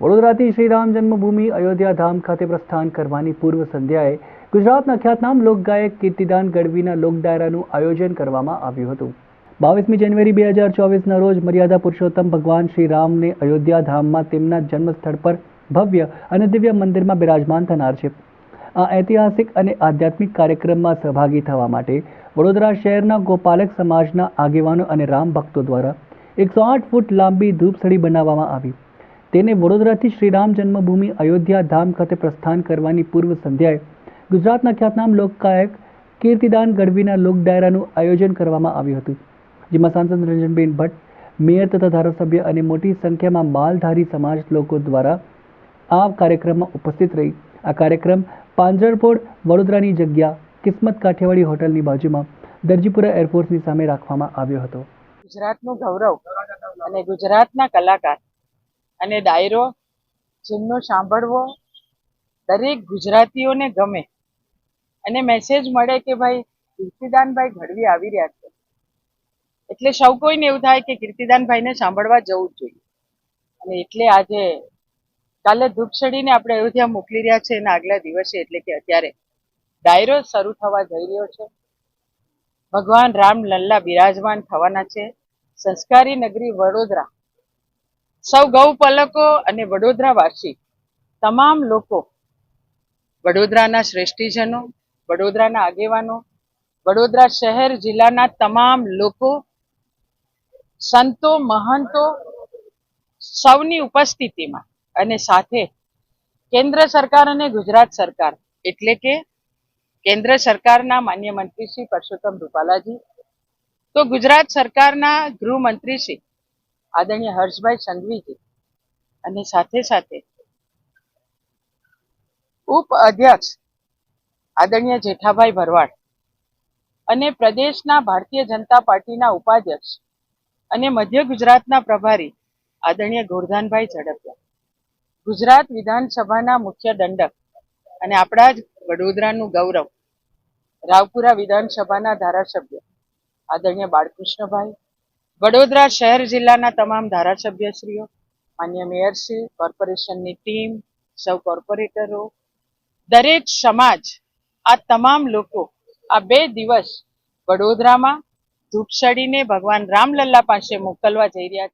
વડોદરાથી શ્રી રામ જન્મભૂમિ અયોધ્યા ધામ ખાતે પ્રસ્થાન કરવાની પૂર્વ સંધ્યાએ ગુજરાતના ખ્યાતનામ લોકગાયક કીર્તિદાન ગઢવીના લોકડાયરાનું આયોજન કરવામાં આવ્યું હતું। 22મી જાન્યુઆરી 2024ના રોજ મર્યાદા પુરુષોત્તમ ભગવાન શ્રી રામને અયોધ્યા ધામમાં તેમના જન્મસ્થળ પર ભવ્ય અને દિવ્ય મંદિરમાં બિરાજમાન થનાર છે। આ ઐતિહાસિક અને આધ્યાત્મિક કાર્યક્રમમાં સહભાગી થવા માટે વડોદરા શહેરના ગોપાલક સમાજના આગેવાનો અને રામ ભક્તો દ્વારા 108 ફૂટ લાંબી ધૂપસળી બનાવવામાં આવી। તેને વડોદરાથી શ્રી રામ જન્મભૂમિ અયોધ્યા ધામ ખાતે પ્રસ્થાન કરવાની પૂર્વ સંધ્યાએ ગુજરાતના ખ્યાતનામ લોકગાયક કીર્તિદાન ગઢવીના લોકડાયરાનું આયોજન કરવામાં આવ્યું હતું, જેમાં સાંસદ રંજનબેન ભટ્ટ, મેયર તથા ધારાસભ્ય અને મોટી સંખ્યામાં માલધારી સમાજ લોકો દ્વારા આ કાર્યક્રમમાં ઉપસ્થિત રહી આ કાર્યક્રમ પાંજરપોળ વડોદરાની જગ્યા કિસ્મત કાઠિયાવાડી હોટલની બાજુમાં દરજીપુરા એરફોર્સની સામે રાખવામાં આવ્યો હતો। ગુજરાતનું ગૌરવ અને ગુજરાતના કલાકાર અને ડાયરો જેમનો સાંભળવો દરેક ગુજરાતીઓને ગમે અને મેસેજ મળે કે ભાઈ કીર્તિદાનભાઈ ગઢવી આવી રહ્યા છે, એટલે સૌ કોઈને એવું થાય કે કીર્તિદાનભાઈને સાંભળવા જવું જ જોઈએ। અને એટલે આજે કાલે ધૂપસળીને આપણે અયોધ્યા મોકલી રહ્યા છે એના આગલા દિવસે એટલે કે અત્યારે ડાયરો શરૂ થવા જઈ રહ્યો છે। ભગવાન રામ લલ્લા બિરાજમાન થવાના છે। સંસ્કારી નગરી વડોદરા, સૌ ગૌપલકો અને વડોદરાવાસી તમામ લોકો, વડોદરાના શ્રેષ્ઠીજનો, વડોદરાના આગેવાનો, વડોદરા શહેર જિલ્લાના તમામ લોકો, સંતો, મહંતો સૌની ઉપસ્થિતિમાં અને સાથે કેન્દ્ર સરકાર અને ગુજરાત સરકાર એટલે કે કેન્દ્ર સરકારના માન્ય મંત્રી શ્રી પરસોત્તમ રૂપાલાજી, તો ગુજરાત સરકારના ગૃહમંત્રી શ્રી આદરણીય હર્ષભાઈ સંઘવીજી અને સાથે સાથે ઉપ અધ્યક્ષ આદરણીય જેઠાભાઈ ભરવાડ અને પ્રદેશના ભારતીય જનતા પાર્ટીના ઉપાધ્યક્ષ અને મધ્ય ગુજરાતના પ્રભારી આદરણીય ગોરધાનભાઈ ઝડપિયા, ગુજરાત વિધાનસભાના મુખ્ય દંડક અને આપણા જ વડોદરાનું ગૌરવ રાવપુરા વિધાનસભાના ધારાસભ્ય આદરણીય બાળકૃષ્ણભાઈ, વડોદરા શહેર જિલ્લાના તમામ ધારાસભ્યશ્રીઓ, માન્ય મેયરશ્રી, કોર્પોરેશનની ટીમ, સૌ કોર્પોરેટરો, દરેક સમાજ, આ તમામ લોકો આ 2 દિવસ વડોદરામાં ધૂપસળીને ભગવાન રામલલ્લા પાસે મોકલવા જઈ રહ્યા છે।